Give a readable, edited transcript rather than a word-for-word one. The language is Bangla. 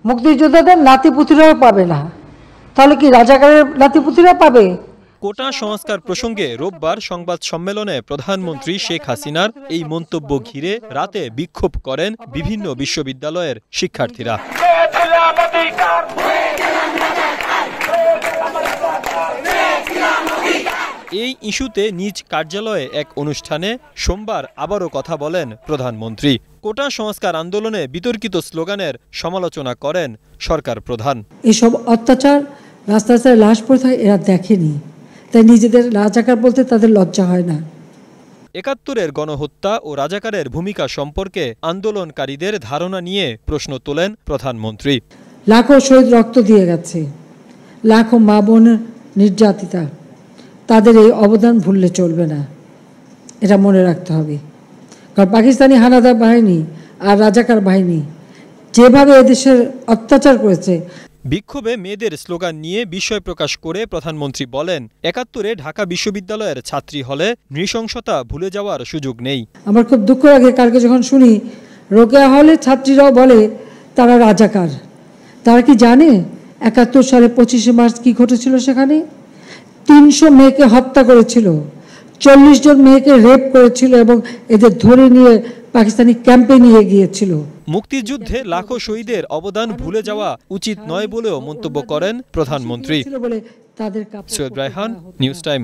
মুক্তিযোদ্ধাদের নাতিপুতিরাও পাবে না, তাহলে কি রাজাকারের নাতিপুতিরা পাবে? কোটা সংস্কার প্রসঙ্গে রোববার সংবাদ সম্মেলনে প্রধানমন্ত্রী শেখ হাসিনার এই মন্তব্য ঘিরে রাতে বিক্ষোভ করেন বিভিন্ন বিশ্ববিদ্যালয়ের শিক্ষার্থীরা। এই ইস্যুতে নিজ কার্যালয়ে এক অনুষ্ঠানে সোমবার আবারও কথা বলেন প্রধানমন্ত্রী। কোটা সংস্কার আন্দোলনে বিতর্কিত স্লোগানের সমালোচনা করেন সরকার প্রধান। এসব অত্যাচার রাস্তায় লাশ পড়ে থাকে এরা দেখেনি, তাই নিজেদের রাজাকার বলতে তাদের লজ্জা হয় না। ৭১-এর গণহত্যা ও রাজাকারের ভূমিকা সম্পর্কে আন্দোলনকারীদের ধারণা নিয়ে প্রশ্ন তোলেন প্রধানমন্ত্রী। লাখো শহীদ রক্ত দিয়ে গেছে, লাখো মা বোন নির্যাতিতা, তাদের এই অবদান ভুললে চলবে না, এটা মনে রাখতে হবে। কারণ পাকিস্তানি হানাদার বাহিনী আর রাজাকার বাহিনী যেভাবে এদেশের অত্যাচার করেছে। বিক্ষোভে মেয়েদের স্লোগান নিয়ে বিস্ময় প্রকাশ করে প্রধানমন্ত্রী বলেন, ৭১-এ ঢাকা বিশ্ববিদ্যালয়ের ছাত্রী হলে নৃশংসতা ভুলে যাওয়ার সুযোগ নেই। আমার খুব দুঃখ লাগে কালকে যখন শুনি রোকেয়া হলে ছাত্রীরাও বলে তারা রাজাকার। তারা কি জানে ৭১ সালে ২৫শে মার্চ কি ঘটেছিল? সেখানে ৩০০ মেয়েকে হত্যা করেছিল, ৪০ জন মেয়েকে রেপ করেছিল এবং এদের ধরে নিয়ে পাকিস্তানি ক্যাম্পে নিয়ে গিয়েছিল। মুক্তিযুদ্ধে লাখো শহীদের অবদান ভুলে যাওয়া উচিত নয় বলেও মন্তব্য করেন প্রধানমন্ত্রী। Syed Raihan, news time.